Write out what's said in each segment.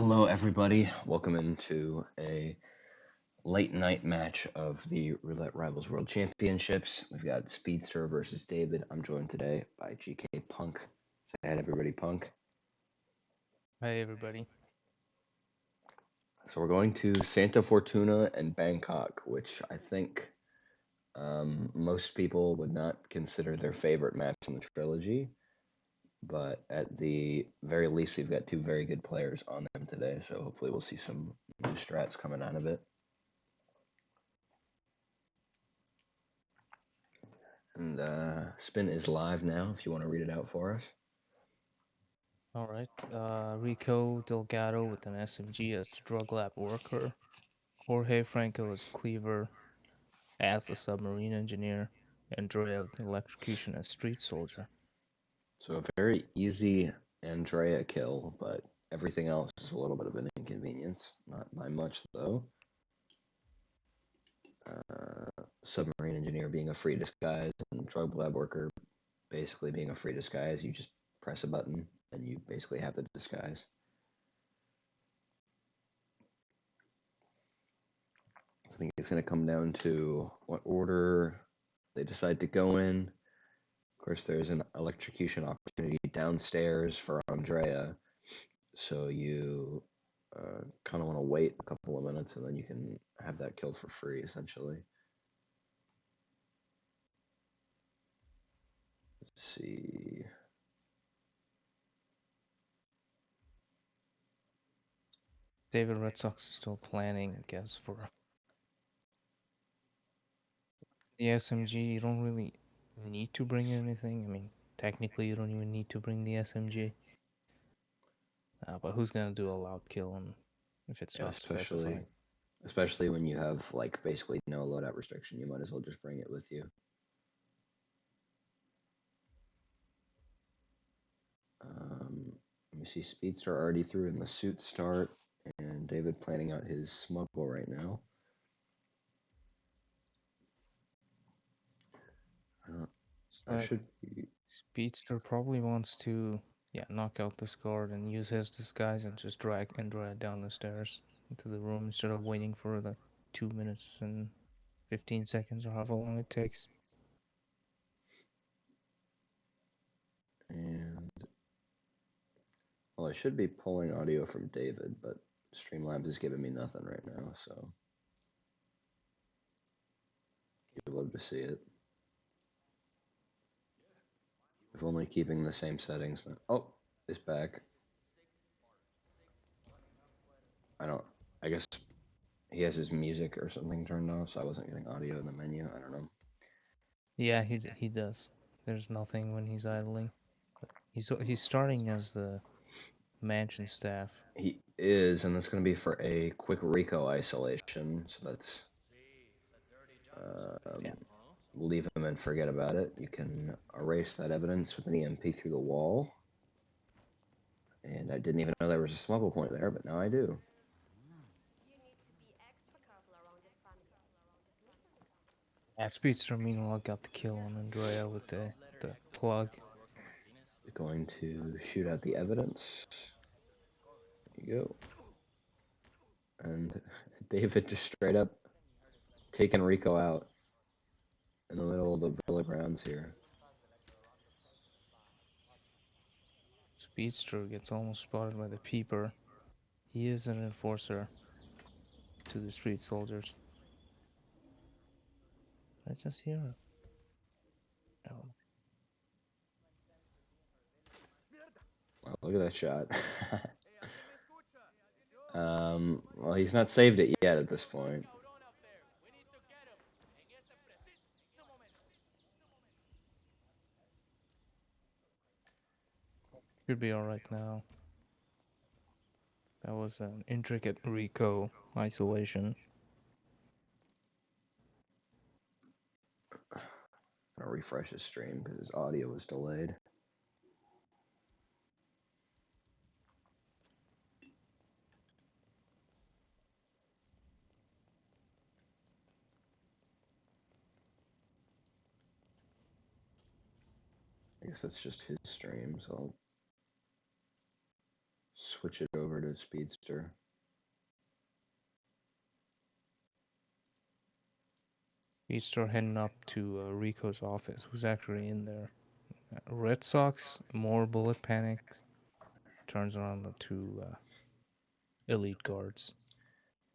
Hello, everybody. Welcome into a late night match of the Roulette Rivals World Championships. We've got Speedster versus David. I'm joined today by GKPunk. Say hi to everybody, Punk. Hey everybody. So we're going to Santa Fortuna and Bangkok, which I think most people would not consider their favorite match in the trilogy. But at the very least, we've got two very good players on them today, so hopefully we'll see some new strats coming out of it. And Spin is live now if you want to read it out for us. All right. Rico Delgado with an SMG as the drug lab worker. Jorge Franco as Cleaver as the submarine engineer. Andrea with the electrocution as street soldier. So a very easy Andrea kill, but everything else is a little bit of an inconvenience. Not by much, though. Submarine engineer being a free disguise, and drug lab worker basically being a free disguise. You just press a button, and you basically have the disguise. I think it's going to come down to what order they decide to go in. Of course, there's an electrocution opportunity downstairs for Andrea, so you kind of want to wait a couple of minutes and then you can have that kill for free, essentially. Let's see. David Red Sox is still planning, I guess, for the SMG. You don't really need to bring anything. I mean, technically, you don't even need to bring the SMG. But who's gonna do a loud kill if it's Yeah, not specified? especially when you have like basically no loadout restriction, you might as well just bring it with you. Let me see. Speedster already threw in the suit start, and David planning out his smuggle right now. I should be. Speedster probably wants to, knock out this guard and use his disguise and just drag Andrea down the stairs into the room instead of waiting for the 2 minutes and 15 seconds or however long it takes. And well, I should be pulling audio from David, but Streamlabs is giving me nothing right now, so you'd love to see it. If only keeping the same settings. Oh, it's back. I guess he has his music or something turned off, so I wasn't getting audio in the menu. I don't know. Yeah, he does. There's nothing when he's idling. But he's starting as the mansion staff. He is, and that's going to be for a quick Rico isolation, so that's. Yeah. Leave him and forget about it. You can erase that evidence with an EMP through the wall. And I didn't even know there was a smuggle point there, but now I do. Speedster meanwhile got the kill on Andrea with the plug. Going to shoot out the evidence. There you go. And David just straight up taking Rico out in the middle of the Villa grounds here. Speedster gets almost spotted by the peeper. He is an enforcer to the street soldiers. I just hear him. No. Wow, look at that shot. Well, he's not saved it yet at this point. Should be alright now. That was an intricate Rico isolation. I'll refresh his stream because his audio was delayed. I guess that's just his stream, so I'll switch it over to Speedster. Speedster heading up to Rico's office. Who's actually in there? Red Sox, more bullet panics. Turns around the two elite guards.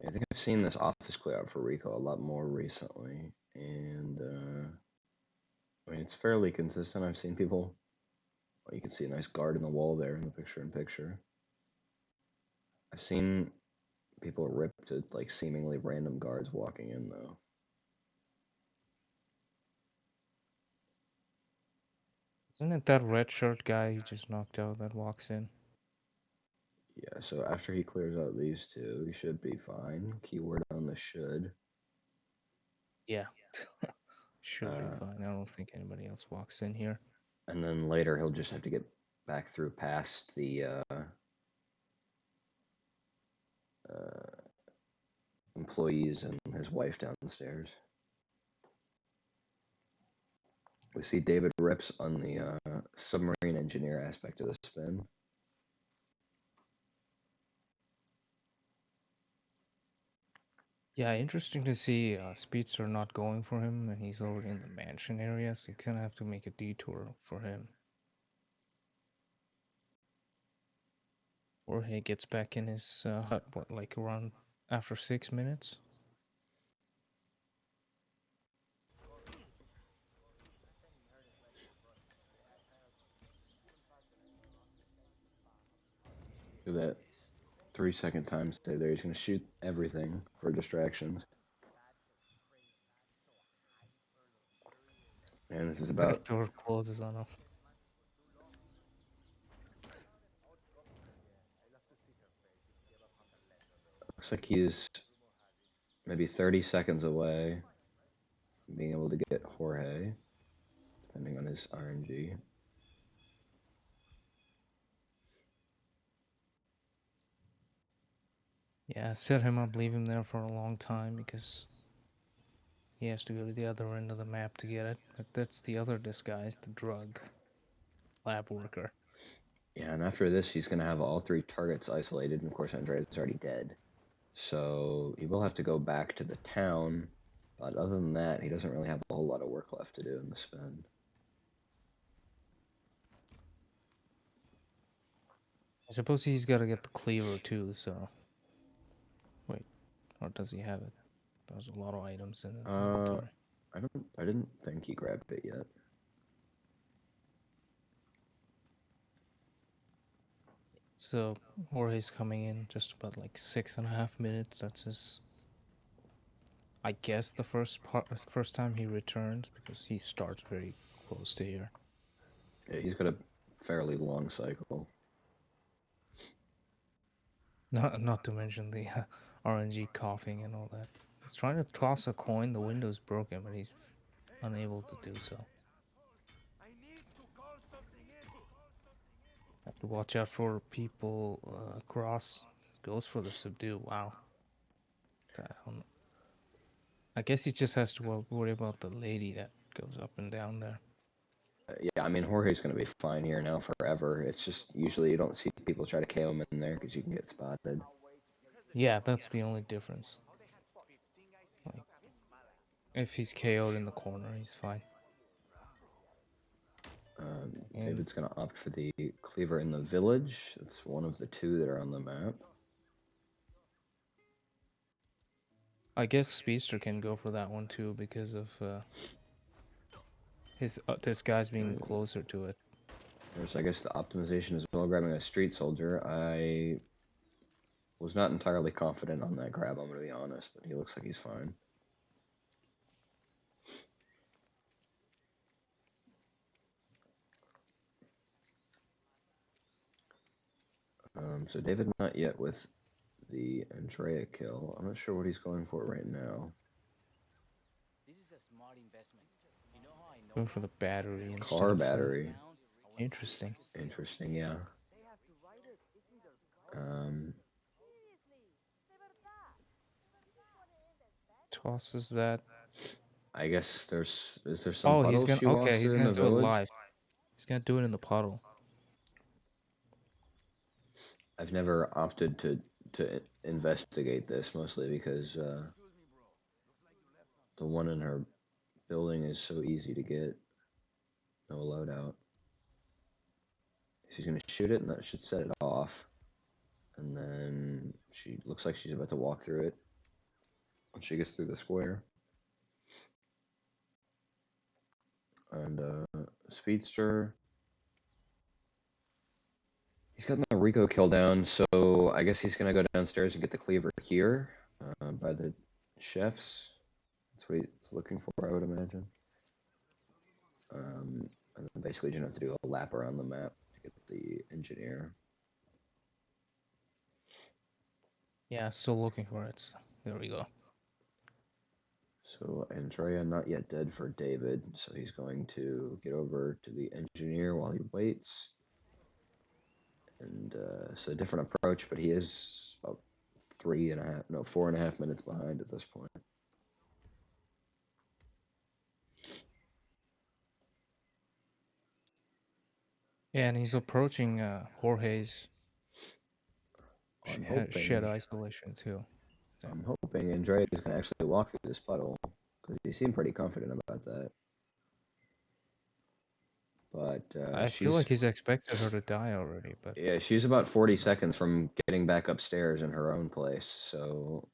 I think I've seen this office clear out for Rico a lot more recently, and I mean it's fairly consistent. I've seen people. Well, you can see a nice guard in the wall there in the picture-in-picture. I've seen people ripped at like seemingly random guards walking in though. Isn't it that red shirt guy he just knocked out that walks in? Yeah, so after he clears out these two, he should be fine. Keyword on the should. Yeah. Should be Uh, fine. I don't think anybody else walks in here. and then later he'll just have to get back through past the employees and his wife downstairs. We see David Rips on the submarine engineer aspect of the spin. Yeah, interesting to see Speedster not going for him, and he's already in the mansion area, so he's gonna have to make a detour for him. Or he gets back in his hut, what, like around after 6 minutes? Look at that 3-second time save there. He's going to shoot everything for distractions. And this is about. Door closes on him. Looks like he's maybe 30 seconds away from being able to get Jorge, depending on his RNG. Yeah, set him up, leave him there for a long time because he has to go to the other end of the map to get it. But that's the other disguise, the drug lab worker. Yeah, and after this, he's going to have all 3 targets isolated, and of course, Andrea's already dead. So he will have to go back to the town, but other than that, he doesn't really have a whole lot of work left to do in the spin. I suppose he's got to get the cleaver too, so... Wait, or does he have it? There's a lot of items in the inventory. I didn't think he grabbed it yet. So Jorge's coming in just about like 6.5 minutes. That's his, I guess, the first time he returns, because he starts very close to here. Yeah, he's got a fairly long cycle. Not to mention the RNG coughing and all that. He's trying to toss a coin. The window's broken, but he's unable to do so. Have to watch out for people across. Goes for the subdue. Wow. I guess he just has to worry about the lady that goes up and down there. Yeah, I mean, Jorge's going to be fine here now forever. It's just usually you don't see people try to KO him in there because you can get spotted. Yeah, that's the only difference. Like, if he's KO'd in the corner, he's fine. David's going to opt for the cleaver in the village. It's one of the 2 that are on the map. I guess Speedster can go for that one too because of this guy's being closer to it. There's, I guess, the optimization as well, grabbing a street soldier. I was not entirely confident on that grab, I'm going to be honest, but he looks like he's fine. So David not yet with the Andrea kill. I'm not sure what he's going for right now. This is a smart investment. You know how I know Going for the battery and Car battery. Interesting. Interesting, yeah. Tosses that. I guess is there some puddles he's gonna she walks he's through in gonna the do it village? live. He's gonna do it in the puddle. I've never opted to investigate this, mostly because the one in her building is so easy to get. No loadout. She's gonna shoot it, and that should set it off. And then she looks like she's about to walk through it. Once she gets through the square. And Speedster. He's gotten the Rico kill down, so I guess he's gonna go downstairs and get the cleaver here by the chefs. That's what he's looking for, I would imagine. And then basically you're gonna have to do a lap around the map to get the engineer. Yeah, still looking for it. So there we go. So Andrea not yet dead for David, so he's going to get over to the engineer while he waits. And so a different approach, but he is about 4.5 minutes behind at this point. Yeah, and he's approaching Jorge's I'm shed hoping, isolation too. So. I'm hoping Andrea is going to actually walk through this puddle, because he seemed pretty confident about that. But I feel like he's expected her to die already, but yeah, she's about 40 seconds from getting back upstairs in her own place. So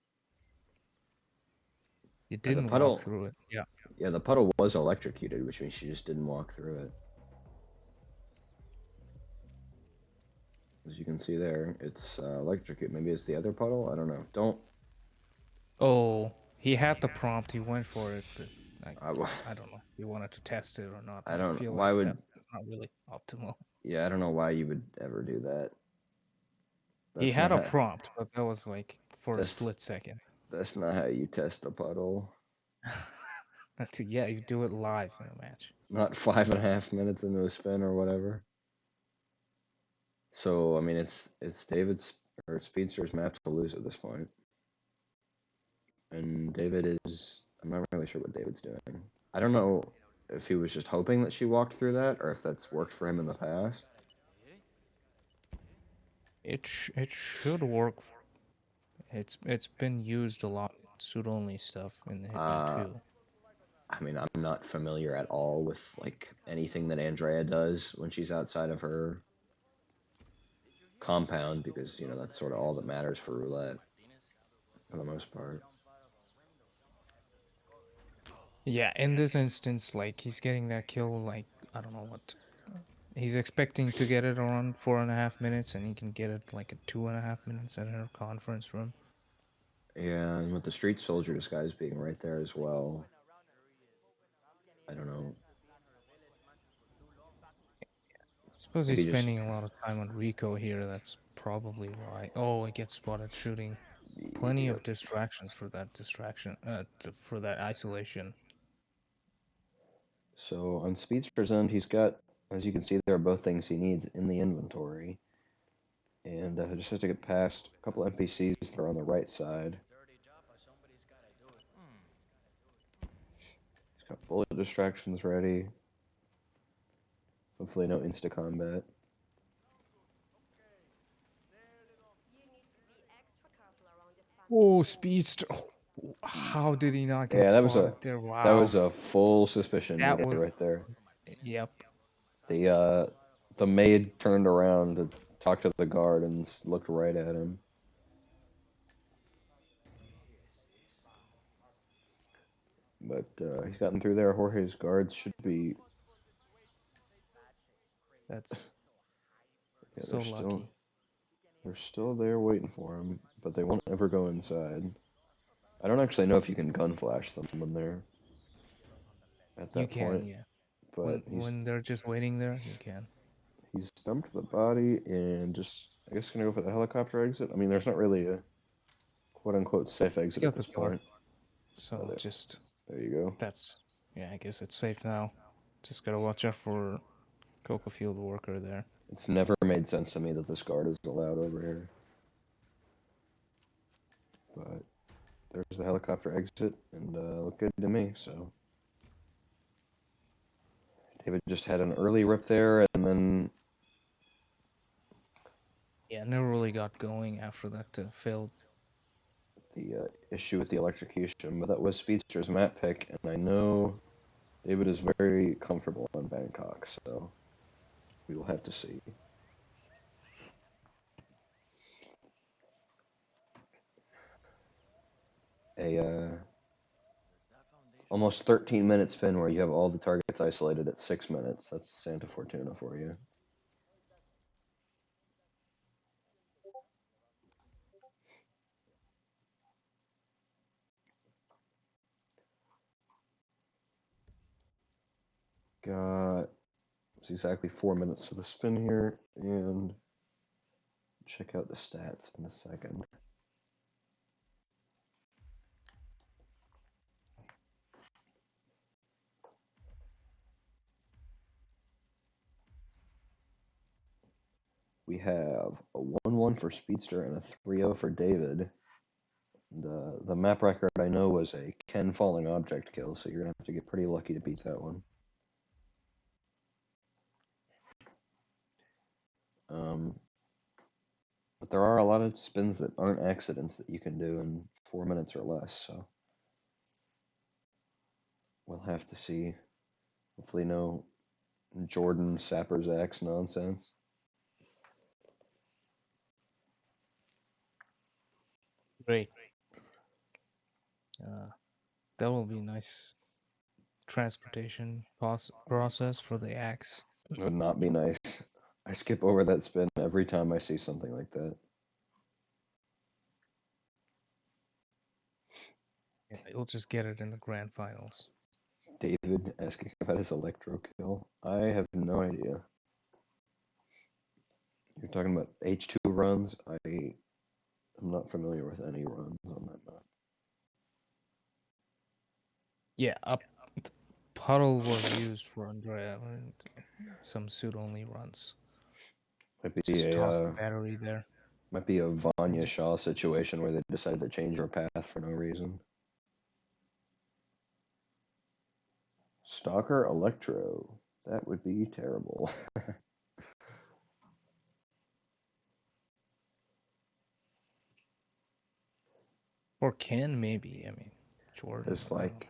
you the didn't puddle, walk through it. Yeah. yeah, the puddle was electrocuted, which means she just didn't walk through it. As you can see there, it's electrocuted. Maybe it's the other puddle. I don't know. Don't. Oh, he had the prompt. He went for it, but I don't know. He wanted to test it or not. I I don't. feel Why like would? that's not really optimal. Yeah, I don't know why you would ever do that. He That's had not a how. prompt, but that was like for a That's split second. that's not how you test a puddle. Yeah, you do it live in a match. Not 5.5 minutes into a spin or whatever. So I mean, it's David's or Speedster's map to lose at this point. And David is. I'm not really sure what David's doing. I don't know if he was just hoping that she walked through that, or if that's worked for him in the past. It should work. It's been used a lot in suit only stuff in the Hitman 2. I mean, I'm not familiar at all with like anything that Andrea does when she's outside of her compound, because you know that's sort of all that matters for roulette for the most part. Yeah, in this instance, like he's getting that kill, like I don't know what. He's expecting to get it around 4.5 minutes, and he can get it like at 2.5 minutes at her conference room. Yeah, and with the street soldier disguise being right there as well, I don't know. I suppose Maybe he's just spending a lot of time on Rico here. That's probably why. Oh, he gets spotted shooting. Plenty yep. of distractions for that for that isolation. So on Speedster's end, he's got, as you can see, there are both things he needs in the inventory, and just has to get past a couple NPCs that are on the right side. He's got bullet distractions ready. Hopefully, no insta combat. Oh, Speedster! Oh, how did he not get Yeah, spotted there? Wow. that was a full suspicion That needed was right there. Yep. The maid turned around to talk to the guard and looked right at him. But he's gotten through there. Jorge's guards should be. That's Yeah, so lucky. They're still there waiting for him, but they won't ever go inside. I don't actually know if you can gun flash them when they're at that You can, point. yeah. But When they're just waiting there, you can. he's dumped the body and just, I guess, gonna go for the helicopter exit. I mean, there's not really a quote-unquote safe exit at this point. So just there you go. That's I guess it's safe now. Just gotta watch out for Coca Field worker there. It's never made sense to me that this guard is allowed over here. But there's the helicopter exit, and looked good to me, so. David just had an early rip there, and then Yeah, never really got going after that failed. The issue with the electrocution, but that was Speedster's map pick, and I know David is very comfortable in Bangkok, so we will have to see. A almost 13-minute spin where you have all the targets isolated at 6 minutes. That's Santa Fortuna for you. Got it's exactly 4 minutes to the spin here, and check out the stats in a second. We have a 1-1 for Speedster and a 3-0 for David. The map record I know was a Ken falling object kill, so you're gonna have to get pretty lucky to beat that one. But there are a lot of spins that aren't accidents that you can do in 4 minutes or less, so we'll have to see. Hopefully no Jordan Sapper's Axe nonsense. Great. That will be nice transportation process for the axe. It would not be nice. I skip over that spin every time I see something like that. Yeah, you'll just get it in the grand finals. David asking about his electro kill. I have no idea. You're talking about H2 runs? I'm not familiar with any runs on that map. Yeah, puddle was used for Andrea. Some suit only runs. Just toss the battery there. Might be a Vanya Shaw situation where they decided to change her path for no reason. Stalker Electro. That would be terrible. Or Ken, maybe. I mean, Jordan. It's like,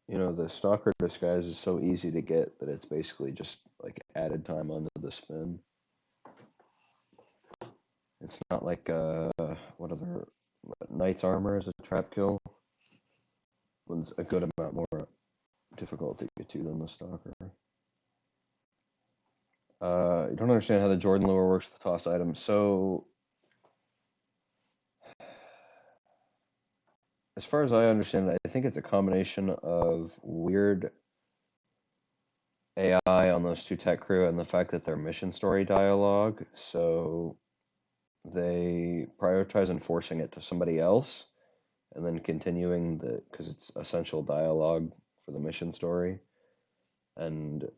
the Stalker disguise is so easy to get that it's basically just like added time onto the spin. It's not like Knight's Armor is a trap kill. One's a good amount more difficult to get to than the Stalker. You don't understand how the Jordan lure works with tossed items. So, as far as I understand it, I think it's a combination of weird AI on those two tech crew and the fact that they're mission story dialogue. So they prioritize enforcing it to somebody else and then continuing because it's essential dialogue for the mission story. And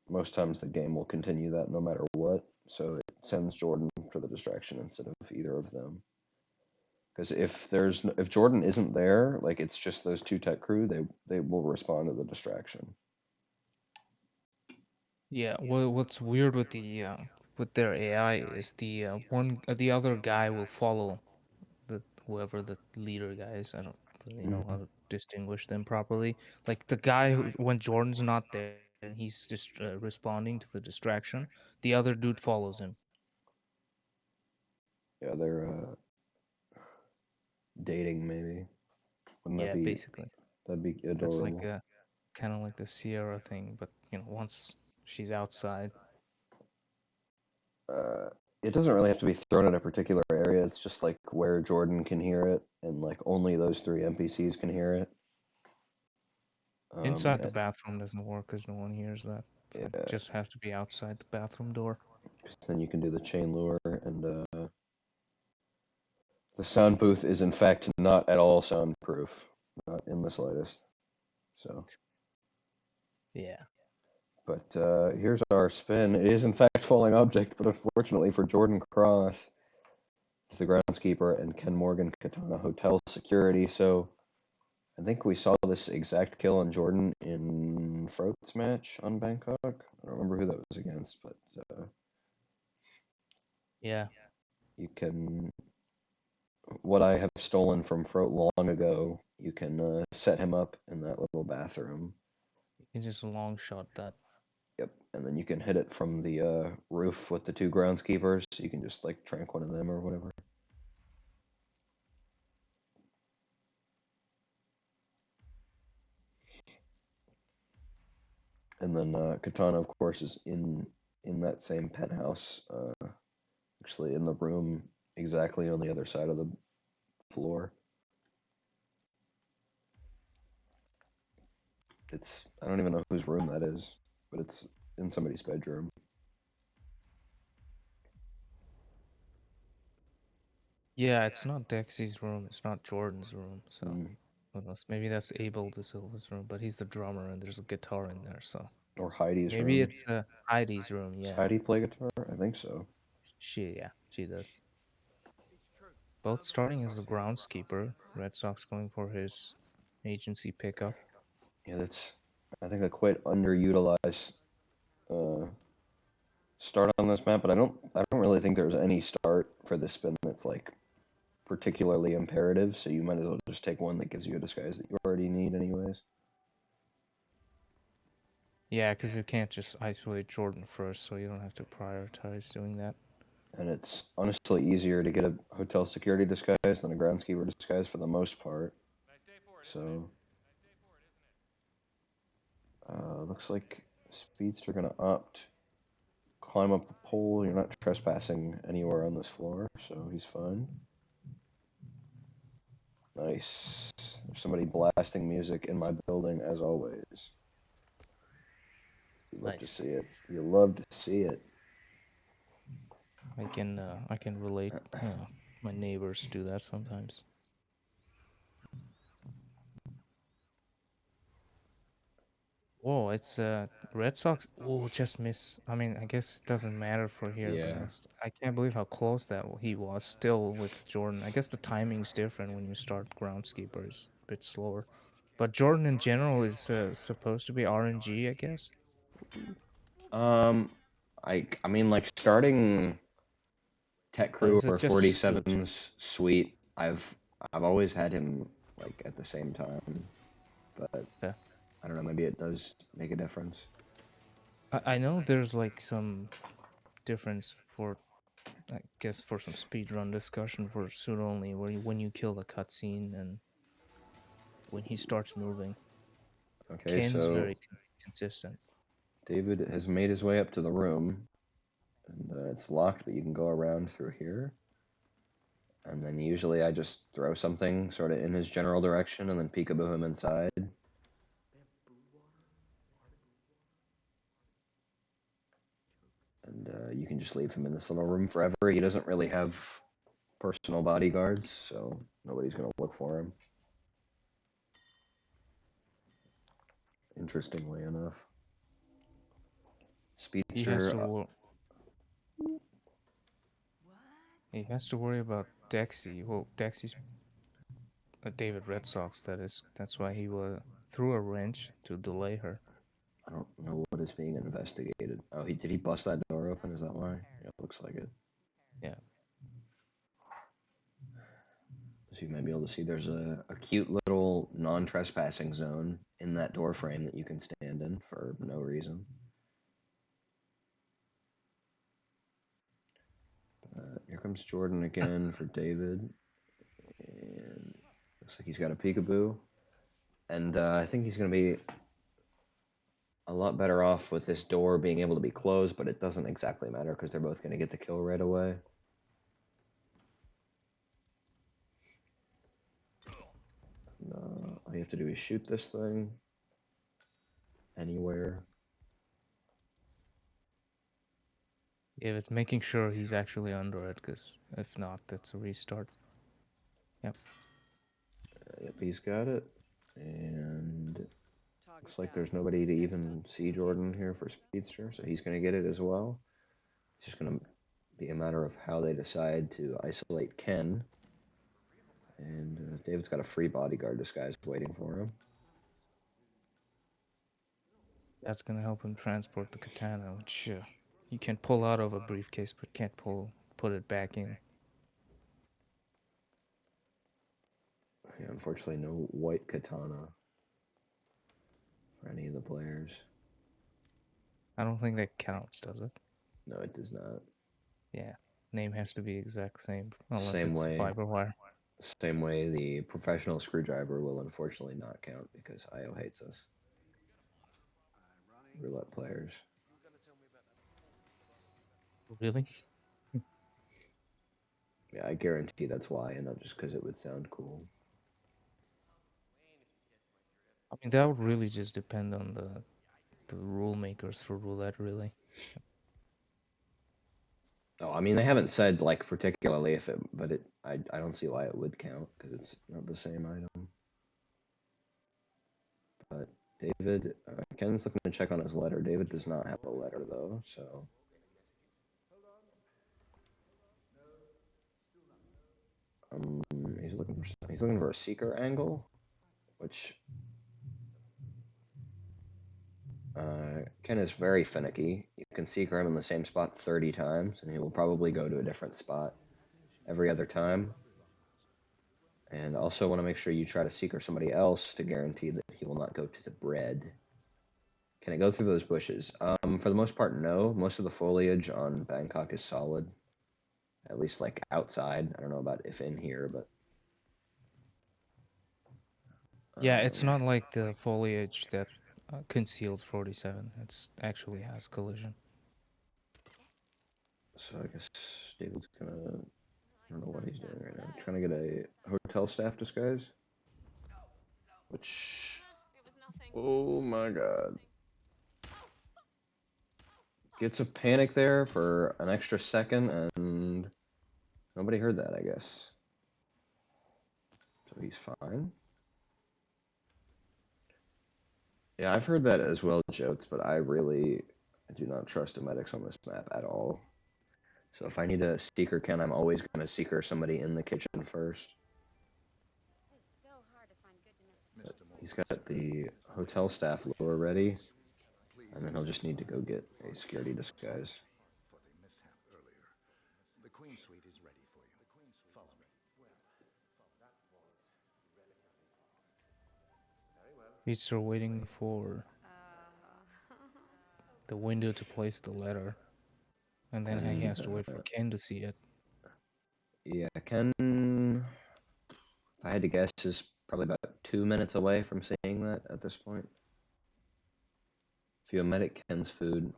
most times the game will continue that no matter what. So it sends Jordan for the distraction instead of either of them. Because if Jordan isn't there, like it's just those two tech crew, they will respond to the distraction. Yeah, well, what's weird with with their AI is the other guy will follow whoever the leader guy is. I don't really know how to distinguish them properly. Like the guy when Jordan's not there and he's just responding to the distraction, the other dude follows him. Yeah, they're dating maybe. Wouldn't Yeah, that be? basically. That'd be That's like adorable. kind of like the Sierra thing, but once she's outside. It doesn't really have to be thrown in a particular area. It's just like where Jordan can hear it, and like only those 3 NPCs can hear it. Inside the bathroom doesn't work because no one hears that. So Yeah. it just has to be outside the bathroom door. Then you can do the chain lure, and the sound booth is in fact not at all soundproof, not in the slightest. So. Yeah. But here's our spin. It is in fact falling object, but unfortunately for Jordan Cross, it's the groundskeeper and Ken Morgan Katana Hotel Security. So I think we saw this exact kill on Jordan in Froat's match on Bangkok. I don't remember who that was against, but Yeah. You can, what I have stolen from Froat long ago, you can set him up in that little bathroom. You can just long shot that. Yep, and then you can hit it from the roof with the two groundskeepers. So you can just like trank one of them or whatever. And then Katana, of course, is in that same penthouse, actually in the room exactly on the other side of the floor. It's, I don't even know whose room that is, but it's in somebody's bedroom. Yeah, it's not Dexy's room. It's not Jordan's room. So Mm. who knows? Maybe that's Abel De Silva's room, but he's the drummer and there's a guitar in there. So Or Heidi's maybe room. it's Heidi's room. Does Yeah, Heidi play guitar? I think so. she does. Both starting as the groundskeeper. Red Sox going for his agency pickup. Yeah, that's, I think, a quite underutilized uh, start on this map, but I don't really think there's any start for this spin that's like particularly imperative, so you might as well just take one that gives you a disguise that you already need anyways. Yeah, because you can't just isolate Jordan first, so you don't have to prioritize doing that. And it's honestly easier to get a hotel security disguise than a groundskeeper disguise for the most part. So, looks like Speedster gonna opt climb up the pole. You're not trespassing anywhere on this floor, so he's fine. Nice. There's somebody blasting music in my building as always. You love to Nice. see it. You love to see it. I can relate. My neighbors do that sometimes. Whoa, it's Red Sox. Oh, just miss. I mean, I guess it doesn't matter for here, but Yeah. I can't believe how close that he was still with Jordan. I guess the timing's different when you start groundskeepers, a bit slower. But Jordan in general is supposed to be RNG, I guess. Um, I mean, like starting Tech Or Crew is it or just speed? 47's Sweet. I've always had him like at the same time, but Yeah. I don't know. Maybe it does make a difference. I know there's like some difference for, I guess, for some speedrun discussion for suit only, where when you kill the cutscene and when he starts moving. Okay, Ken's so very consistent. David has made his way up to the room, and it's locked, but you can go around through here. And then usually I just throw something sort of in his general direction and then peekaboo him inside. And you can just leave him in this little room forever. He doesn't really have personal bodyguards, so nobody's going to look for him. Interestingly enough. He has Speedster. to he has to worry about Dexy. Well, Dexy's a David Red Sox, that is. That's why he threw a wrench to delay her. I don't know what is being investigated. Oh, did he bust that door open? Is that why? Yeah, it looks like it. Yeah. So you might be able to see there's a cute little non-trespassing zone in that door frame that you can stand in for no reason. Here comes Jordan again for David. And looks like he's got a peekaboo. And I think he's going to be a lot better off with this door being able to be closed, but it doesn't exactly matter because they're both going to get the kill right away. All you have to do is shoot this thing anywhere. If it's making sure he's actually under it, because if not, that's a restart. Yep. Yep, he's got it. And looks like there's nobody to even see Jordan here for Speedster, so he's going to get it as well. It's just going to be a matter of how they decide to isolate Ken. And David's got a free bodyguard disguise waiting for him. That's gonna help him transport the katana, which you can pull out of a briefcase, but can't pull put it back in. Yeah, unfortunately, no white katana for any of the players. I don't think that counts, does it? No, it does not. Yeah. Name has to be exact same unless Same it's way. fiber wire. Same way the professional screwdriver will unfortunately not count because IO hates us. Roulette players. Really? Yeah, I guarantee that's why, and not just because it would sound cool. I mean, that would really just depend on the rule makers for roulette, really. Oh, I mean, they haven't said like particularly if it, but I don't see why it would count because it's not the same item. But David, Ken's looking to check on his letter. David does not have a letter though, so. He's looking for a seeker angle, which Ken is very finicky. You can seeker him in the same spot 30 times, and he will probably go to a different spot every other time. And also want to make sure you try to seeker somebody else to guarantee that he will not go to the bread. Can I go through those bushes? For the most part, no. Most of the foliage on Bangkok is solid. At least like outside. I don't know about if in here, but Yeah, it's not like the foliage that conceals 47. It's actually has collision. So I guess David's gonna. I don't know what he's doing right now. Trying to get a hotel staff disguise. Which. Oh my god. Gets a panic there for an extra second, and nobody heard that, I guess. So he's fine. Yeah, I've heard that as well, Jokes, but I do not trust the medics on this map at all. So if I need a seeker Ken, I'm always going to seeker somebody in the kitchen first. But he's got the hotel staff lure ready, and then he'll just need to go get a security disguise. The Queen Suite is ready for you. Follow me. Speedster waiting for the window to place the letter. And then he has to wait for Ken to see it. Yeah, Ken, if I had to guess, is probably about 2 minutes away from seeing that at this point. If you medic Ken's food,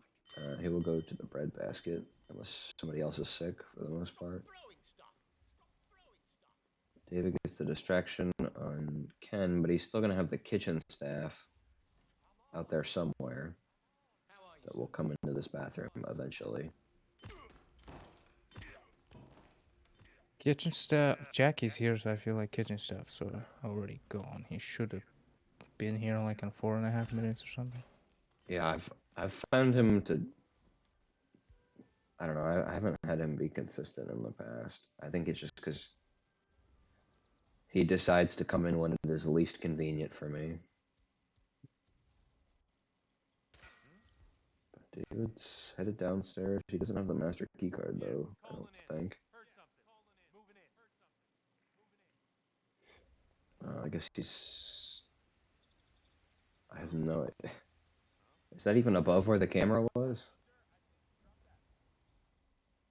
he will go to the bread basket unless somebody else is sick for the most part. David gets the distraction on Ken, but he's still going to have the kitchen staff out there somewhere that will come into this bathroom eventually. Kitchen staff. Jackie's here, so I feel like kitchen staff's sort of already gone. He should have been here like in 4.5 minutes or something. Yeah, I've found him to. I don't know. I haven't had him be consistent in the past. I think it's just because he decides to come in when it is least convenient for me. But David's headed downstairs. He doesn't have the master key card though, I don't think. I guess he's. I have no idea. Is that even above where the camera was?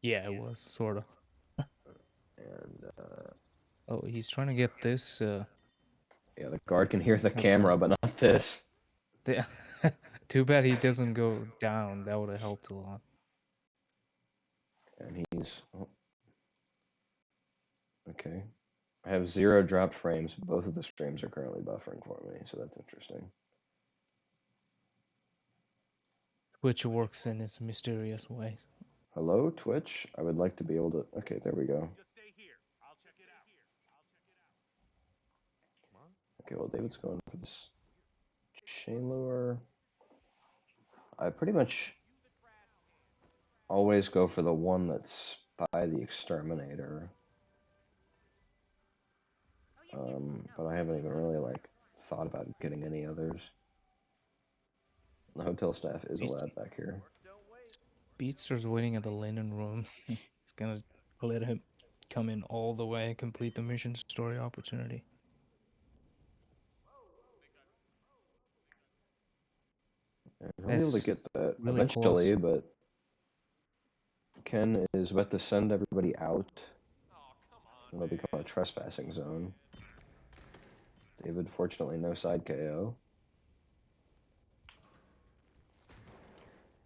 Yeah, it was sort of. And Oh, he's trying to get this. yeah, the guard can hear the camera, but not this. Too bad he doesn't go down. That would have helped a lot. And he's. Oh. Okay. I have 0 dropped frames. Both of the streams are currently buffering for me, so that's interesting. Which works in its mysterious ways. Hello, Twitch. I would like to be able to. Okay, there we go. Okay, well, David's going for this chain lure. I pretty much always go for the one that's by the exterminator. But I haven't even really like thought about getting any others. The hotel staff is allowed back here. Speedster's waiting at the linen room. He's gonna Let him come in all the way and complete the mission story opportunity. And he'll be able to That's get that really eventually, close. but Ken is about to send everybody out. It'll become a trespassing zone. David, fortunately, no side KO.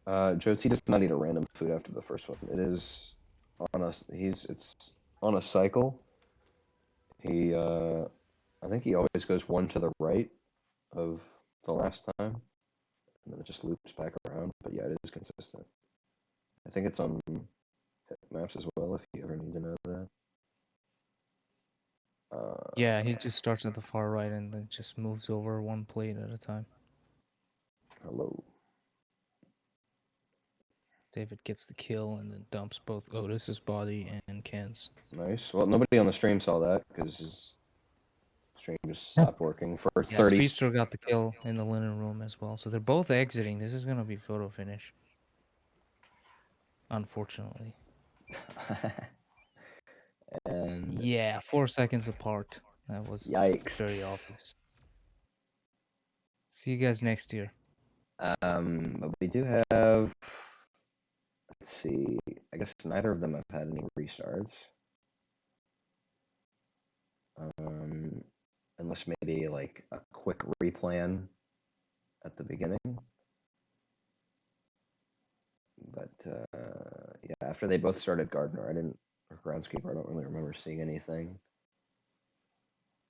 Jotzi does not eat a random food after the first one. It is on a it's on a cycle. He I think he always goes one to the right of the last time, and then it just loops back around. But yeah, it is consistent. I think it's on maps as well if you ever need to know that. Yeah, he just starts at the far right and then just moves over one plate at a time. Hello. David gets the kill and then dumps both Otis's body and Ken's. Nice. Well, nobody on the stream saw that because his stream just stopped working for Yeah, 30. Speedster got the kill in the linen room as well. So they're both exiting. This is gonna be photo finish. Unfortunately. And yeah, 4 seconds apart. That was yikes. very obvious. See you guys next year. But we do have. Let's see. I guess neither of them have had any restarts. Unless maybe like a quick replan at the beginning. But yeah, after they both started Gardner, or Groundskeeper, I don't really remember seeing anything.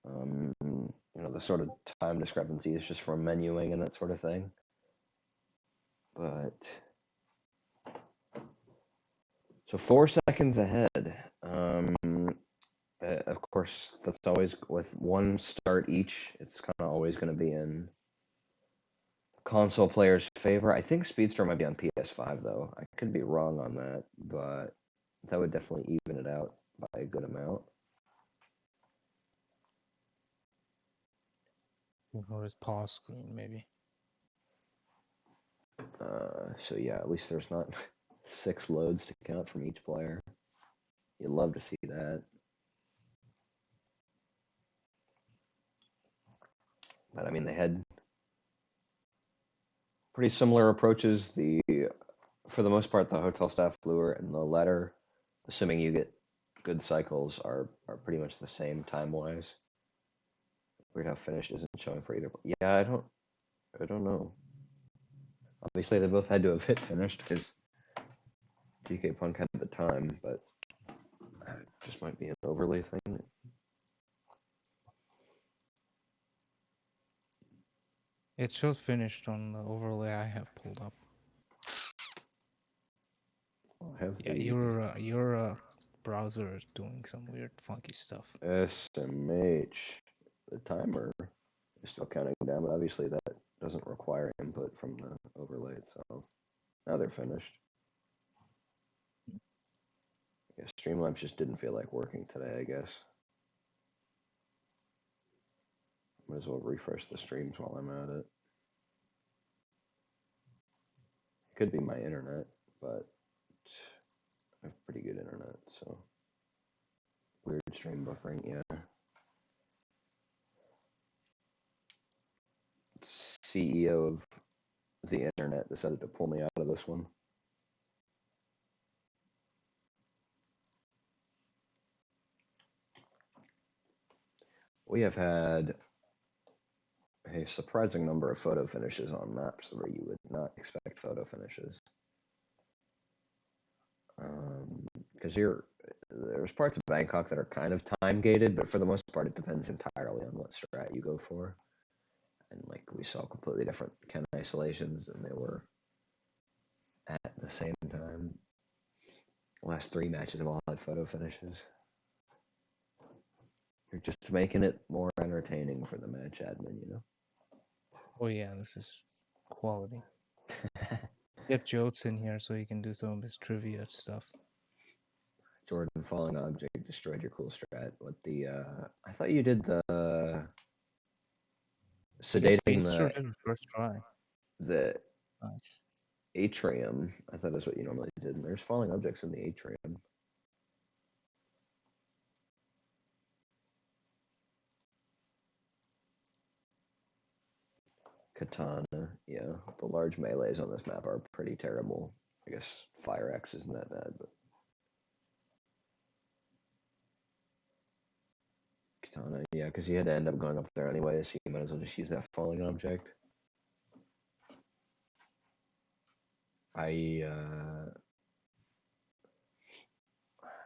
The sort of time discrepancy is just from menuing and that sort of thing. But so 4 seconds ahead. Of course, that's always with one start each. It's kind of always going to be in console players' favor. I think Speedster might be on PS5 though. I could be wrong on that, but that would definitely even it out by a good amount. Or his pause screen, maybe. So yeah, at least there's not 6 loads to count from each player. You'd love to see that. But I mean, they had pretty similar approaches. For the most part, the hotel staff lure and the letter, assuming you get good cycles, are pretty much the same time-wise. Weird how finished isn't showing for either. Yeah, I don't know. Obviously, they both had to have hit finished because GKPunk had the time, but it just might be an overlay thing. It shows finished on the overlay I have pulled up. I have Yeah, your browser is doing some weird, funky stuff. SMH. The timer is still counting down, but obviously that doesn't require input from the overlay itself. Now they're finished. Yeah, Streamlabs just didn't feel like working today, I guess. Might as well refresh the streams while I'm at it. It could be my internet, but I have pretty good internet, so. Weird stream buffering, yeah. CEO of the internet decided to pull me out of this one. We have had a surprising number of photo finishes on maps where you would not expect photo finishes. Because there's parts of Bangkok that are kind of time gated, but for the most part, it depends entirely on what strat you go for. And like we saw completely different Ken isolations, and they were at the same time. Last 3 matches have all had photo finishes. You're just making it more entertaining for the match admin, you know? Oh yeah, this is quality. Get Jotes in here so he can do some of his trivia stuff. Jordan, falling object destroyed your cool strat. What the I thought you did the sedating Speedster did the first try. The Nice. atrium. I thought that's what you normally did. And there's falling objects in the atrium. Katana, yeah. The large melees on this map are pretty terrible. I guess Fire X isn't that bad, but Katana, yeah, because he had to end up going up there anyway, so you might as well just use that falling object. I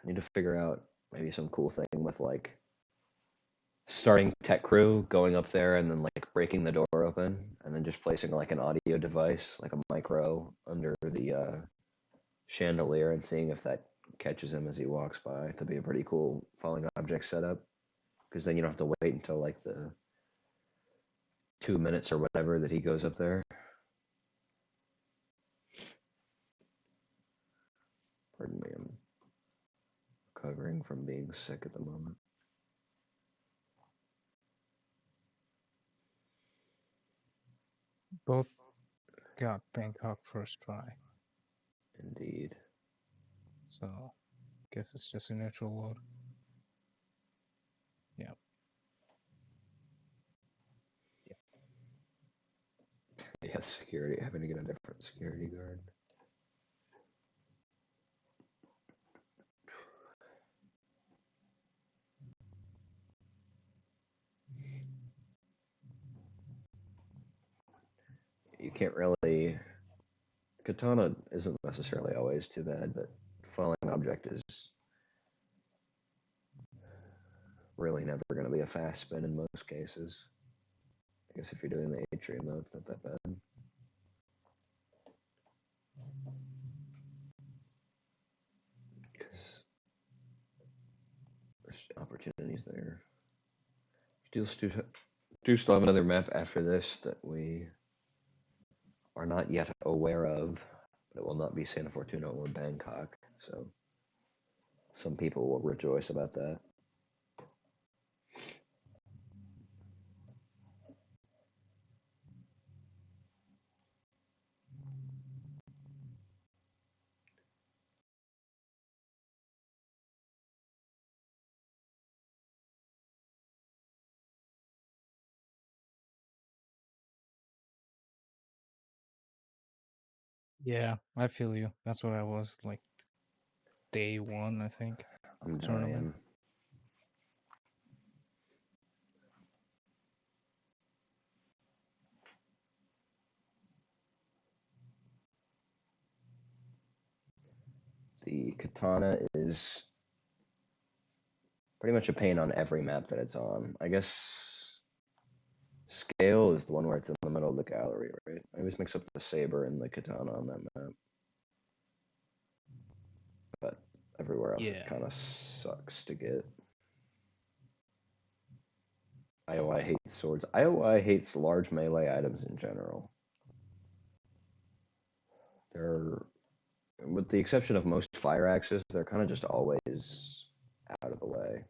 need to figure out maybe some cool thing with like starting tech crew, going up there and then like breaking the door open and then just placing like an audio device, like a micro under the chandelier and seeing if that catches him as he walks by. To be a pretty cool falling object setup, because then you don't have to wait until like the 2 minutes or whatever that he goes up there. Pardon me, I'm recovering from being sick at the moment. Both got Bangkok first try, Indeed. so guess it's just a neutral load. Yeah. Yeah, security, having to get a different security guard. You can't really. Katana isn't necessarily always too bad, but falling object is really never going to be a fast spin in most cases. I guess if you're doing the atrium, though, it's not that bad. Because there's opportunities there. Do still have another map after this that we are not yet aware of, but it will not be Santa Fortuna or Bangkok. So some people will rejoice about that. Yeah, I feel you. That's what I was like day one, I think, of I'm the tournament. dying. The katana is pretty much a pain on every map that it's on. I guess scale is the one where it's in the middle of the gallery, right? I always mix up the saber and the katana on that map. But everywhere else Yeah. it kind of sucks to get. IOI hates swords. IOI hates large melee items in general. They're, with the exception of most fire axes, they're kind of just always out of the way.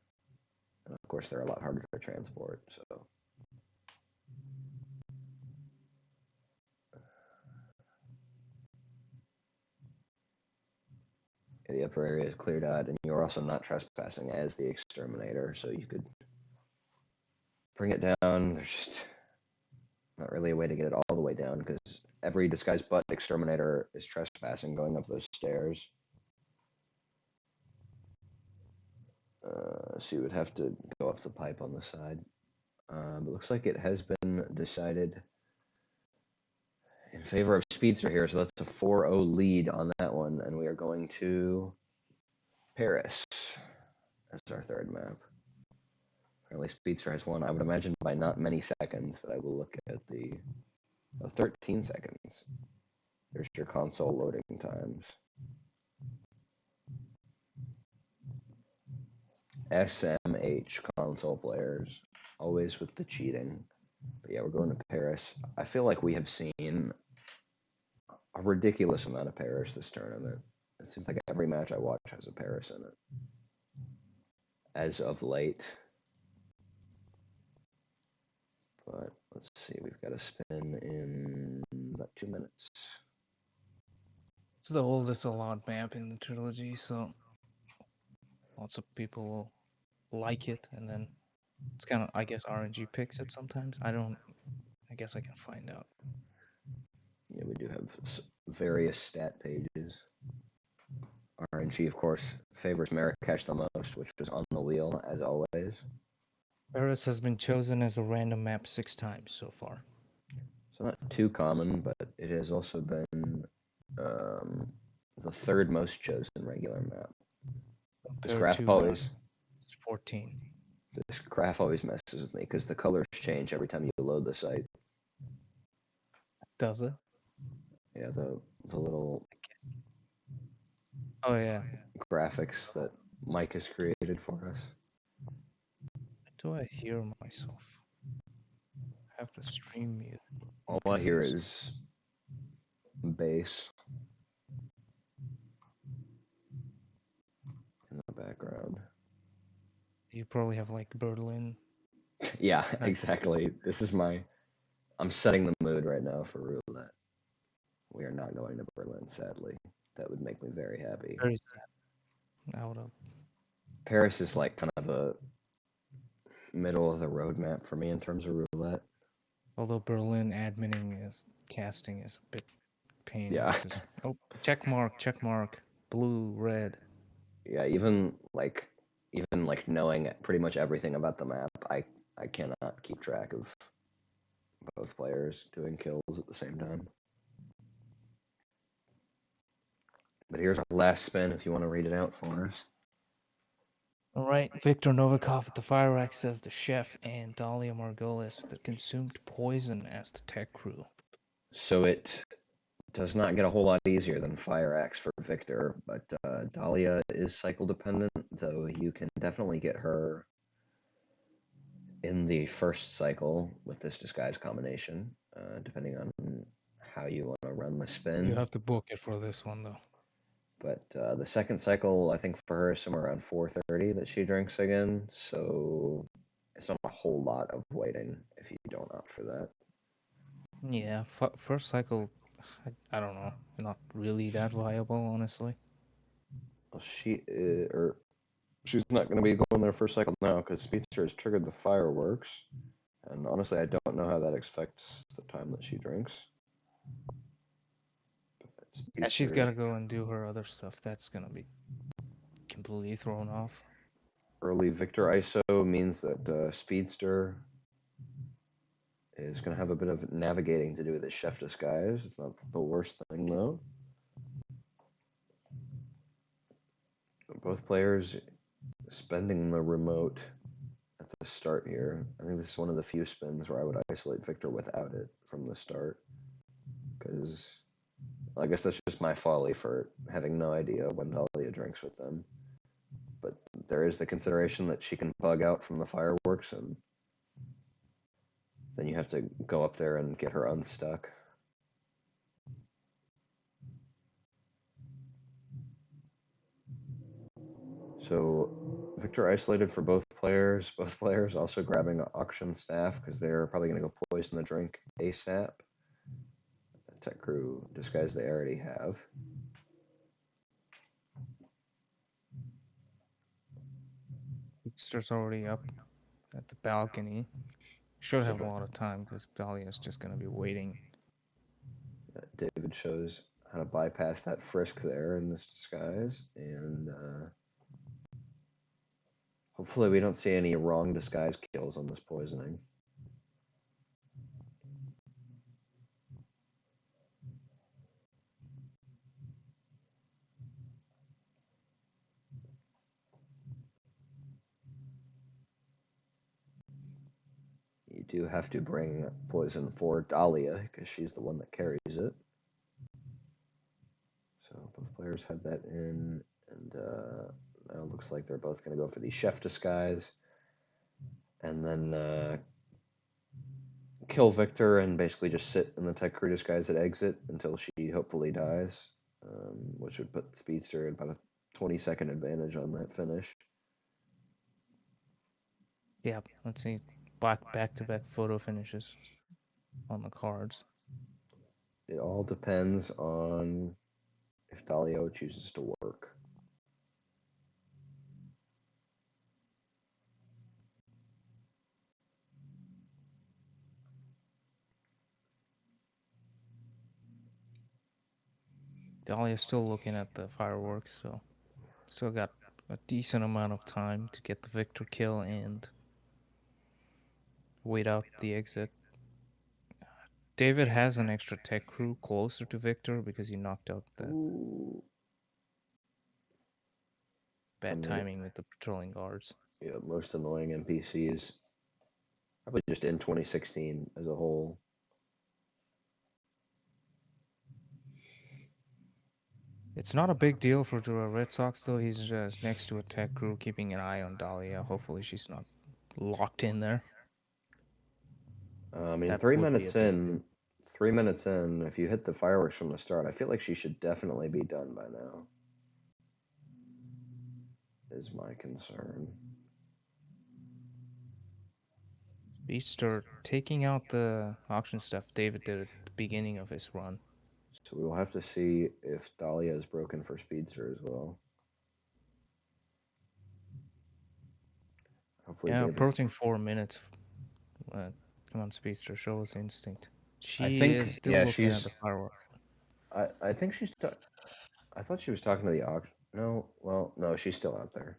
And of course, they're a lot harder to transport, so. The upper area is cleared out, and you're also not trespassing as the exterminator, so you could bring it down. There's just not really a way to get it all the way down, because every disguised butt exterminator is trespassing going up those stairs. So you would have to go up the pipe on the side. It looks like it has been decided in favor of Speedster here, so that's a 4-0 lead on that one, and we are going to Paris as our third map. Apparently Speedster has won, I would imagine by not many seconds, but I will look at the 13 seconds. There's your console loading times. SMH console players, always with the cheating. But yeah, we're going to Paris. I feel like we have seen a ridiculous amount of Paris this tournament. It seems like every match I watch has a Paris in it. As of late. But let's see, we've got a spin in about 2 minutes. It's the oldest allowed map in the trilogy, so lots of people will like it, and then it's kind of, I guess, RNG picks it sometimes. I guess I can find out. Yeah, we do have various stat pages. RNG, of course, favors Marrakesh the most, which was on the wheel, as always. Paris has been chosen as a random map 6 times so far. So not too common, but it has also been the third most chosen regular map. This Compared graph to always it's 14. this graph always messes with me because the colors change every time you load the site. Does it? Yeah, the little Oh yeah. graphics that Mike has created for us. Do I hear myself? I have the stream mute. All I hear is bass in the background. You probably have like Berlin. Yeah, exactly. I'm setting the mood right now for roulette. We are not going to Berlin, sadly. That would make me very happy. Very sad. Out of Paris is like kind of a middle of the road map for me in terms of roulette. although Berlin adminning is casting is a bit pain. Yeah. It's just, oh, check mark, blue, red. Yeah, even like knowing pretty much everything about the map, I cannot keep track of both players doing kills at the same time. But here's our last spin if you want to read it out for us. All right, Viktor Novikov at the fire axe says the chef, and Dahlia Margolis with the consumed poison as the tech crew. So it does not get a whole lot easier than Fire Axe for Victor, but Dahlia is cycle dependent, though you can definitely get her in the first cycle with this disguise combination, depending on how you want to run the spin. You have to book it for this one, though. But the second cycle, I think for her is somewhere around 4:30 that she drinks again, so it's not a whole lot of waiting if you don't opt for that. Yeah, first cycle, I don't know, not really that viable, honestly. Well, she's not going to be going there first cycle now because Speedster has triggered the fireworks, and honestly, I don't know how that affects the time that she drinks. Yeah, she's got to go and do her other stuff. That's gonna be completely thrown off. Early Victor ISO means that Speedster is going to have a bit of navigating to do with his chef disguise. It's not the worst thing, though. Both players spending the remote at the start here. I think this is one of the few spins where I would isolate Victor without it from the start. Because I guess that's just my folly for having no idea when Dahlia drinks with them. But there is the consideration that she can bug out from the fireworks, and then you have to go up there and get her unstuck. So Victor isolated for both players. Both players also grabbing auction staff because they're probably going to go poison the drink ASAP. Tech crew disguise they already have. Victor's already up at the balcony. Should have a lot of time because Dahlia's just gonna be waiting. David shows how to bypass that frisk there in this disguise, and hopefully we don't see any wrong disguise kills on this poisoning. You do have to bring poison for Dahlia because she's the one that carries it. So both players had that in, and now it looks like they're both going to go for the chef disguise, and then kill Victor and basically just sit in the tech crew disguise at exit until she hopefully dies, which would put Speedster at about a 20-second advantage on that finish. Yeah, let's see. Back-to-back photo finishes on the cards. It all depends on if Dahlia chooses to work. Dahlia's still looking at the fireworks, so still got a decent amount of time to get the victor kill and wait out the exit. David has an extra tech crew closer to Victor because he knocked out the Ooh. bad timing with the patrolling guards. Yeah, most annoying NPCs. Probably just in 2016 as a whole. It's not a big deal for the Red Sox, though. He's just next to a tech crew, keeping an eye on Dahlia. Hopefully she's not locked in there. I mean, That 3 would be a minutes big in, 3 minutes in, if you hit the fireworks from the start, I feel like she should definitely be done by now. Is my concern. Speedster taking out the auction stuff David did at the beginning of his run. So we will have to see if Dahlia is broken for Speedster as well. Hopefully, Yeah, David. approaching 4 minutes. Come on, Speedster, show us instinct. I She think, is still yeah, looking at she's. the fireworks. I think she's. I thought she was talking to the auction. No, well, no, she's still out there.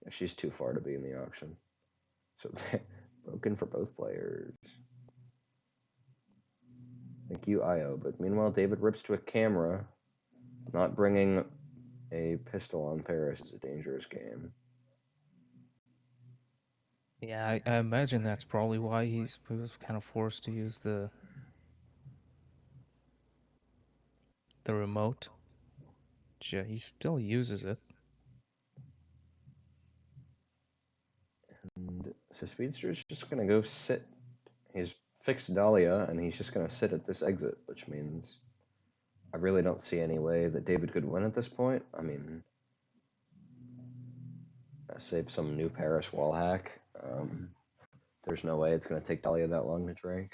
Yeah, she's too far to be in the auction. So broken for both players. Thank you, Io. But meanwhile, David rips to a camera. Not bringing a pistol on Paris is a dangerous game. Yeah, I imagine that's probably why he was kind of forced to use the remote. Yeah, he still uses it. And so Speedster's just going to go sit. He's fixed Dahlia, and he's just going to sit at this exit, which means I really don't see any way that David could win at this point. I mean, save some new Paris wall hack. There's no way it's going to take Dahlia that long to drink.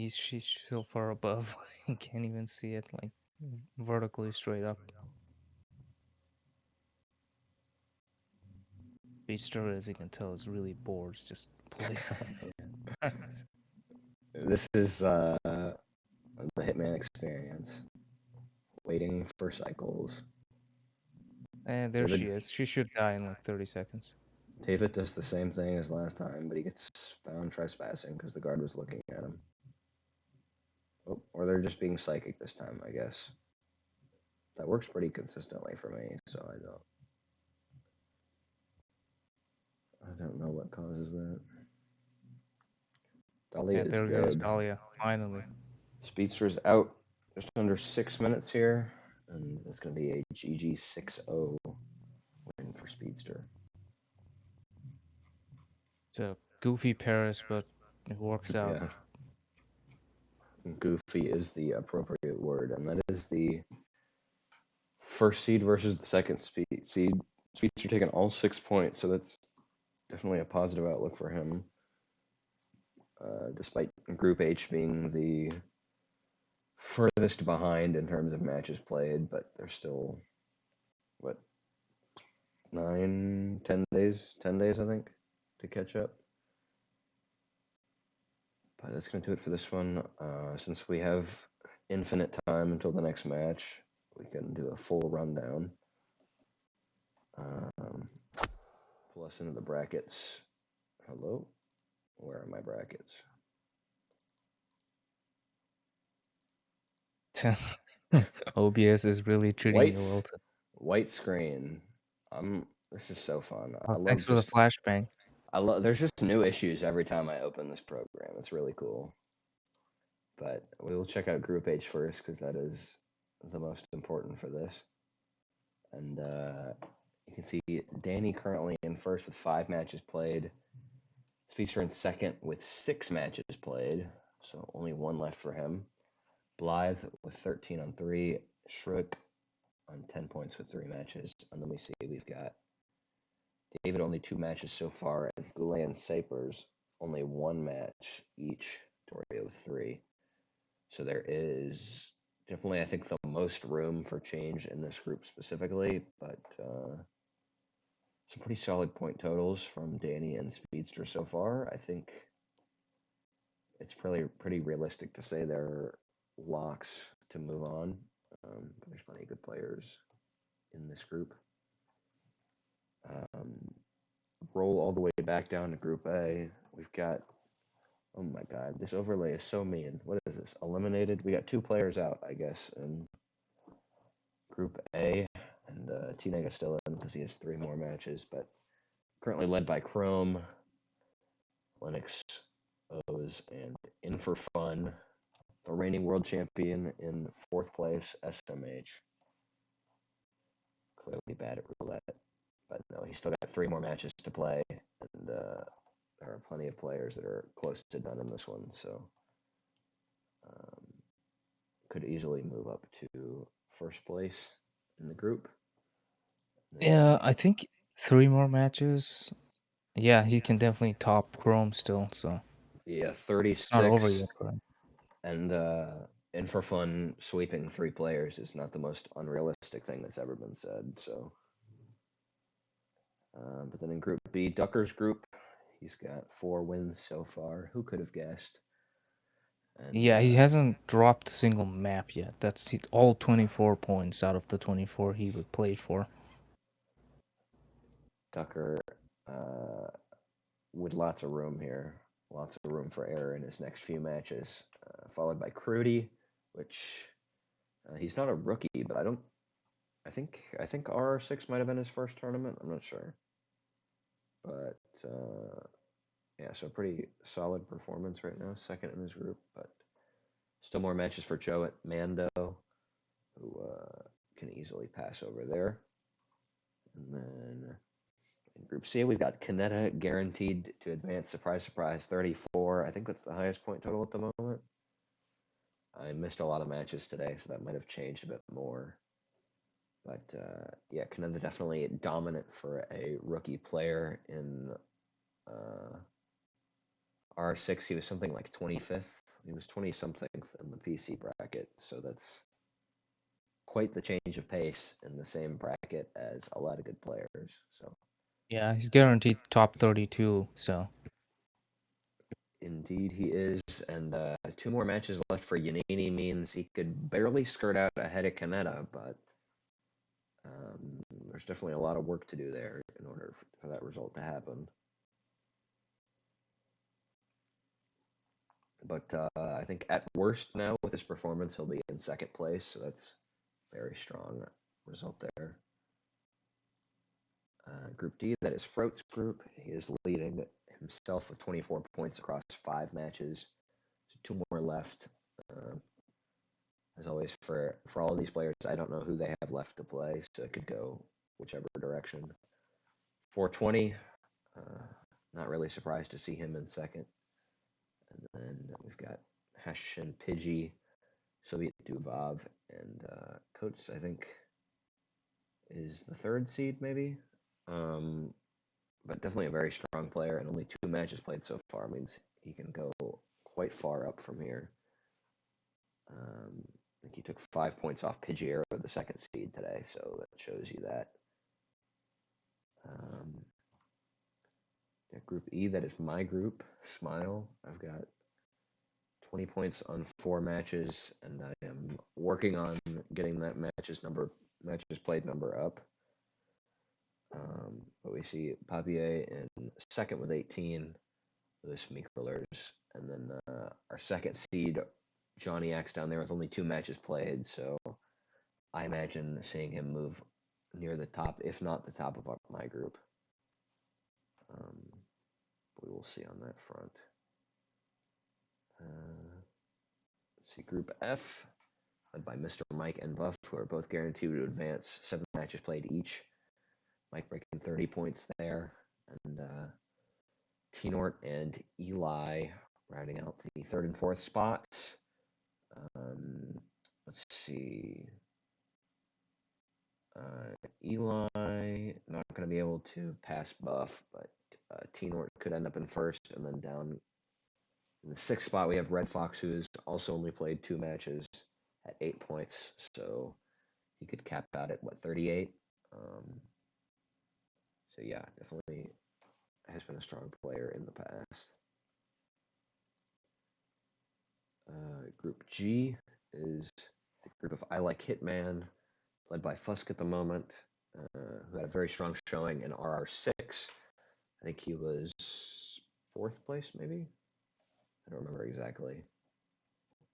She's so far above, you can't even see it, like, vertically straight up. Speedster, as you can tell, is really bored. It's just pulling. This is the Hitman experience. Waiting for cycles. And there she is. She should die in like 30 seconds. David does the same thing as last time, but he gets found trespassing because the guard was looking at him. Oh, or they're just being psychic this time, I guess. That works pretty consistently for me, so I don't know what causes that. Dahlia is there dead. goes Dahlia, finally. Speedster's out just under 6 minutes here, and it's going to be a GG 6-0 win for Speedster. It's a goofy Paris, but it works out. Yeah. Goofy is the appropriate word, and that is the first seed versus the second seed. Speedster taking all 6 points, so that's definitely a positive outlook for him. Despite Group H being the furthest behind in terms of matches played, but they're still, 10 days, I think, to catch up. But that's going to do it for this one. Since we have infinite time until the next match, we can do a full rundown. Pull us into the brackets. Hello? Where are my brackets? OBS is really treating you well. White screen. This is so fun. Thanks for the flashbang. There's just new issues every time I open this program. It's really cool. But we will check out Group H first because that is the most important for this. And you can see Danny currently in first with 5 matches played. Speedster in second with 6 matches played, so only 1 left for him. Blythe with 13 on 3. Shrook on 10 points with 3 matches. And then we see we've got David only 2 matches so far, and Goulet and Sapers only 1 match each. Doria with 3. So there is definitely, I think, the most room for change in this group specifically, but some pretty solid point totals from Danny and Speedster so far. I think it's pretty realistic to say they're locks to move on. There's plenty of good players in this group. Roll all the way back down to Group A. We've got, oh my god, this overlay is so mean. What is this? Eliminated? We got 2 players out, I guess, in Group A, and T-Neg is still in because he has 3 more matches, but currently led by Chrome, Linux, O's, and In For Fun, the reigning world champion in 4th place, SMH. Clearly bad at roulette, but no, he's still got 3 more matches to play, and there are plenty of players that are close to done in this one, so could easily move up to 1st place in the group. Yeah, I think 3 more matches. Yeah, he can definitely top Chrome still, so Yeah, it's not over 36, yet for him. and In For Fun sweeping 3 players is not the most unrealistic thing that's ever been said, so. But then in Group B, Ducker's group, he's got 4 wins so far. Who could have guessed? And Yeah, he hasn't dropped a single map yet. That's all 24 points out of the 24 he would played for. Tucker with lots of room here, lots of room for error in his next few matches. Followed by Crudy, which he's not a rookie, but I think RR6 might have been his first tournament. I'm not sure, but yeah, so pretty solid performance right now, 2nd in his group, but still more matches for Joe at Mando, who can easily pass over there. And then in Group C, we've got Kaneda guaranteed to advance. Surprise, surprise, 34. I think that's the highest point total at the moment. I missed a lot of matches today, so that might have changed a bit more. But yeah, Kaneda definitely dominant for a rookie player in R6. He was something like 25th. He was 20 something in the PC bracket, so that's quite the change of pace in the same bracket as a lot of good players. So Yeah, he's guaranteed top 32, so. indeed he is, and 2 more matches left for Yanini means he could barely skirt out ahead of Kaneda, but there's definitely a lot of work to do there in order for that result to happen. But I think at worst now with his performance, he'll be in 2nd place, so that's very strong result there. Group D, that is Frout's group. He is leading himself with 24 points across 5 matches. So 2 more left. As always, for all of these players, I don't know who they have left to play, so it could go whichever direction. 420, not really surprised to see him in 2nd. And then we've got Hashin Pidgey, Soviet Duvov, and Coates, I think, is the 3rd seed, maybe. But definitely a very strong player, and only 2 matches played so far means he can go quite far up from here. I think he took 5 points off Pidgeot, the 2nd seed today, so that shows you that. Group E, that is my group, Smile. I've got 20 points on 4 matches, and I am working on getting that matches played number up. But we see Papier in 2nd with 18, Lewis Mikulers, and then our 2nd seed, Johnny X, down there with only 2 matches played, so I imagine seeing him move near the top, if not the top of my group. We will see on that front. Let's see, Group F, led by Mr. Mike and Buff, who are both guaranteed to advance. 7 matches played each. Mike breaking 30 points there, and T-Nort and Eli rounding out the 3rd and 4th spots. Let's see. Eli not going to be able to pass Buff, but T-Nort could end up in 1st, and then down In the 6th spot, we have Red Fox, who's also only played 2 matches at 8 points, so he could cap out at, 38? So yeah, definitely has been a strong player in the past. Group G is the group of I Like Hitman, led by Fusk at the moment, who had a very strong showing in RR6. I think he was 4th place, maybe? I don't remember exactly.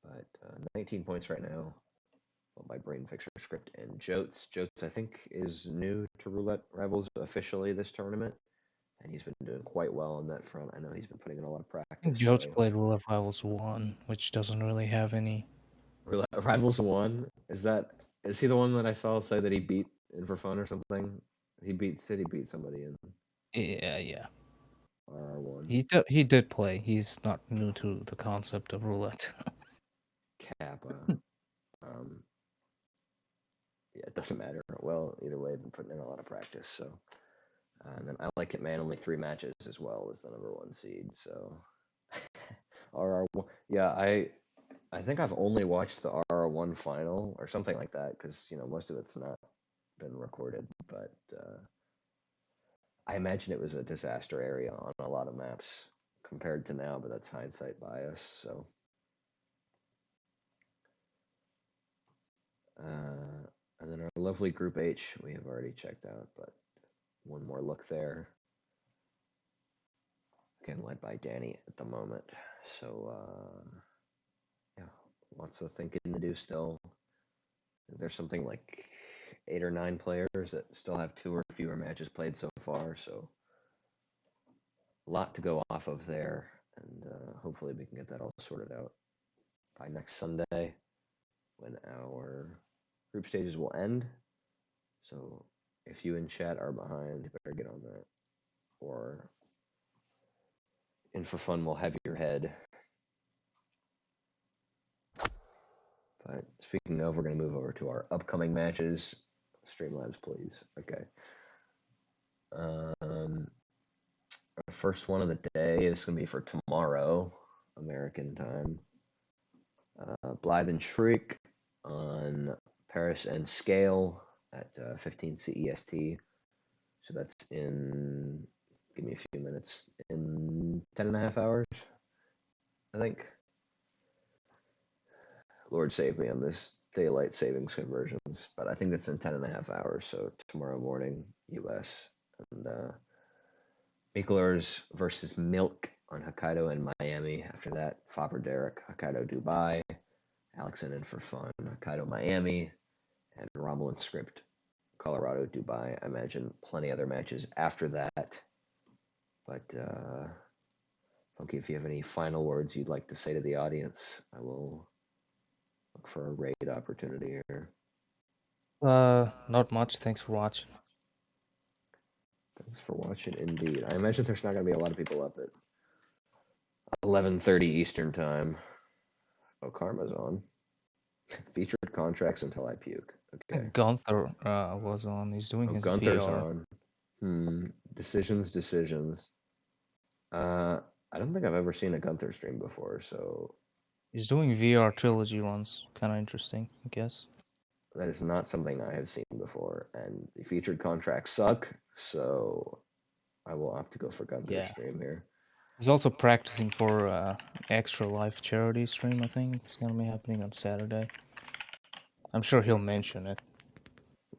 But 19 points right now, led by Brain Fixer Script and Jotes. Jotes, I think, is new to Roulette Rivals officially this tournament, and he's been doing quite well on that front. I know he's been putting in a lot of practice. Jotes So played Roulette Rivals 1, which doesn't really have any. Roulette Rivals 1? Is he the one that I saw say that he beat in for fun or something? Said he beat somebody in Yeah. RR1. He did play. He's not new to the concept of roulette. Kappa. Yeah, it doesn't matter. Well, either way, I've been putting in a lot of practice. So, and then I Like It Man, only 3 matches as well as the number 1 seed. So, RR1. Yeah, I think I've only watched the RR1 final or something like that because most of it's not been recorded. But I imagine it was a disaster area on a lot of maps compared to now, but that's hindsight bias. So. And then our lovely Group H, we have already checked out, but one more look there. Again, led by Danny at the moment. So, yeah, lots of thinking to do still. There's something like 8 or 9 players that still have 2 or fewer matches played so far, so a lot to go off of there, and hopefully we can get that all sorted out by next Sunday when our group stages will end. So if you in chat are behind, you better get on that. Or in for fun, we'll have your head. But speaking of, we're going to move over to our upcoming matches. Streamlabs, please. Okay. Our first one of the day is going to be for tomorrow, American time. Blythe and Shriek on Paris and Scale at 15 CEST. So that's in, give me a few minutes, in 10.5 hours, I think. Lord save me on this daylight savings conversions, but I think that's in 10.5 hours. So tomorrow morning, US. And Miklers versus Milk on Hokkaido and Miami. After that, Faber Derek, Hokkaido, Dubai. Alex in for fun, Hokkaido, Miami. And Rommel and Script, Colorado, Dubai. I imagine plenty other matches after that. But, Funky, if you have any final words you'd like to say to the audience, I will look for a raid opportunity here. Not much. Thanks for watching. Thanks for watching, indeed. I imagine there's not going to be a lot of people up at 11:30 Eastern time. Oh, Karma's on. Featured contracts until I puke. Okay. Gunther was on. He's doing his Gunther's VR. on. Decisions. I don't think I've ever seen a Gunther stream before, so He's doing VR trilogy runs. Kind of interesting, I guess. that is not something I have seen before. And the featured contracts suck, so I will opt to go for Gunther's stream here. He's also practicing for Extra Life charity stream, I think. It's going to be happening on Saturday. I'm sure he'll mention it.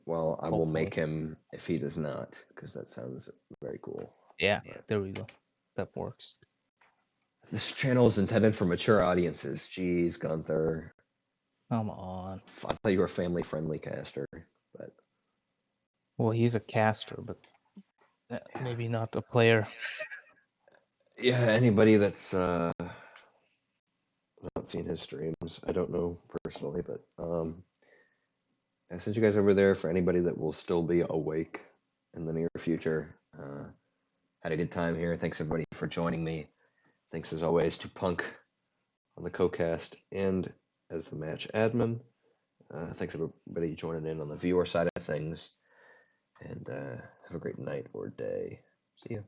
Well, I will make him if he does not, because that sounds very cool. Yeah, there we go. That works. This channel is intended for mature audiences. Jeez, Gunther. Come on. I thought you were a family-friendly caster, but... Well, he's a caster, but maybe not a player. Yeah, anybody that's not seen his streams, I don't know personally, but I sent you guys over there for anybody that will still be awake in the near future. Had a good time here. Thanks everybody for joining me. Thanks as always to Punk on the co-cast and as the match admin. Thanks everybody joining in on the viewer side of things. And have a great night or day. See ya.